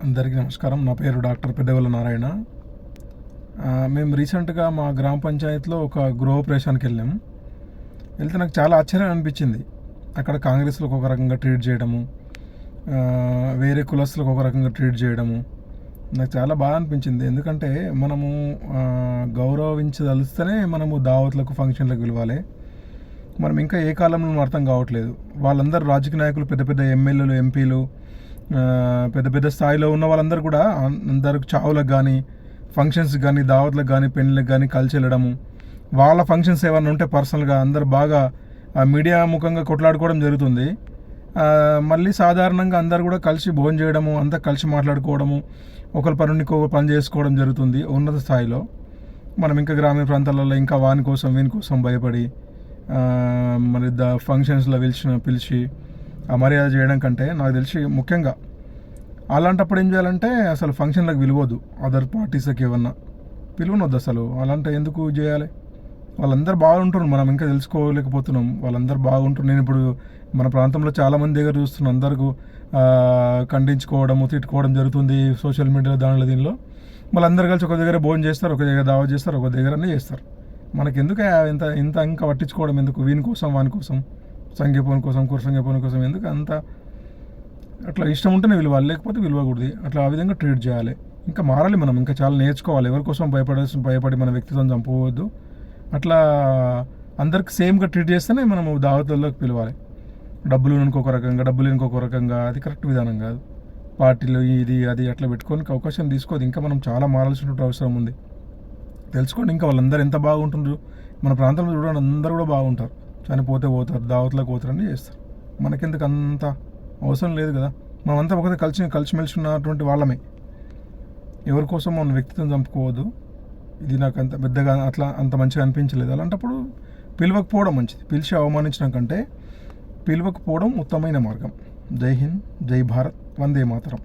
అందరికీ నమస్కారం. నా పేరు డాక్టర్ పెద్దగొల్ల నారాయణ. మేము రీసెంట్గా మా గ్రామ పంచాయతీలో ఒక గృహప్రవేశానికి వెళ్ళాము. వెళ్తే నాకు చాలా ఆశ్చర్యం అనిపించింది. అక్కడ కాంగ్రెస్లకు ఒక రకంగా ట్రీట్ చేయడము, వేరే కులస్తులకు ఒక రకంగా ట్రీట్ చేయడము నాకు చాలా బాగా అనిపించింది. ఎందుకంటే మనము గౌరవించదలిస్తేనే మనము దావత్లకు, ఫంక్షన్లకు పిలవాలి. మనం ఇంకా ఏ కాలంలో అర్థం కావట్లేదు. వాళ్ళందరూ రాజకీయ నాయకులు, పెద్ద పెద్ద ఎమ్మెల్యేలు, ఎంపీలు, పెద్ద పెద్ద స్థాయిలో ఉన్న వాళ్ళందరూ కూడా అందరికి చావులకు కానీ, ఫంక్షన్స్ కానీ, దావత్లకు కానీ, పెళ్ళిళ్ళకి కానీ కలిసి వెళ్ళడము, వాళ్ళ ఫంక్షన్స్ ఏమైనా ఉంటే పర్సనల్గా అందరు బాగా మీడియా ముఖంగా కొట్లాడుకోవడం జరుగుతుంది. మళ్ళీ సాధారణంగా అందరు కూడా కలిసి భోజనం చేయడము, అంతా కలిసి మాట్లాడుకోవడము, ఒకరి పనుని పని చేసుకోవడం జరుగుతుంది ఉన్నత స్థాయిలో. మనం ఇంకా గ్రామీణ ప్రాంతాలలో ఇంకా వాని కోసం వీని కోసం భయపడి మరి ఫంక్షన్స్లో పిలిచి మర్యాద చేయడం కంటే నాకు తెలిసి ముఖ్యంగా అలాంటప్పుడు ఏం చేయాలంటే అసలు ఫంక్షన్లకు పిలవద్దు. అదర్ పార్టీస్కి ఏమన్నా పిలువనొద్దు అసలు. అలాంటి ఎందుకు చేయాలి? వాళ్ళందరూ బాగుంటున్నారు, మనం ఇంకా తెలుసుకోలేకపోతున్నాం. వాళ్ళందరూ బాగుంటున్నారు. నేను ఇప్పుడు మన ప్రాంతంలో చాలామంది దగ్గర చూస్తున్నాను, అందరికీ ఖండించుకోవడము, తిట్టుకోవడం జరుగుతుంది సోషల్ మీడియాలో, దీనిలో. వాళ్ళందరూ కలిసి ఒక దగ్గర భోజనం చేస్తారు, ఒక దగ్గర దావా చేస్తారు, ఒక దగ్గరనే చేస్తారు. మనకెందుకు ఇంత ఇంకా పట్టించుకోవడం ఎందుకు? వీని కోసం, వాని కోసం, సంఘీపోని కోసం, కురసంఘీపోని కోసం ఎందుకు అంత? అట్లా ఇష్టం ఉంటేనే విలువాలి, లేకపోతే విలువకూడదు. అట్లా ఆ విధంగా ట్రీట్ చేయాలి. ఇంకా మారాలి, మనం ఇంకా చాలా నేర్చుకోవాలి. ఎవరి కోసం భయపడి మన వ్యక్తిత్వం చంపవద్దు. అట్లా అందరికి సేమ్గా ట్రీట్ చేస్తేనే మనము దావతుల్లోకి పిలవాలి. డబ్బులు ఇంకొక రకంగా, డబ్బులు ఇంకొక రకంగా, అది కరెక్ట్ విధానం కాదు. పార్టీలు ఇది అది అట్లా పెట్టుకోనికి అవకాశం తీసుకోదు. ఇంకా మనం చాలా మారాల్సిన అవసరం ఉంది. తెలుసుకోండి. ఇంకా వాళ్ళందరూ ఎంత బాగుంటుండ్రు. మన ప్రాంతంలో చూడండి, అందరూ కూడా బాగుంటారు. చనిపోతే పోతారు, దావత్లకు పోతారని చేస్తారు. మనకెందుకు అంత అవసరం లేదు కదా. మనమంతా ఒకటే కలిసిమెలిసి ఉన్నటువంటి వాళ్ళమే. ఎవరి కోసం మన వ్యక్తిత్వం చంపుకోవద్దు. ఇది నాకు అంత పెద్దగా అట్లా అంత మంచిగా అనిపించలేదు. అలాంటప్పుడు పిలవకపోవడం మంచిది. పిలిచి అవమానించడం కంటే పిలవకపోవడం ఉత్తమమైన మార్గం. జై హింద్, జై భారత్, వందే మాతరం.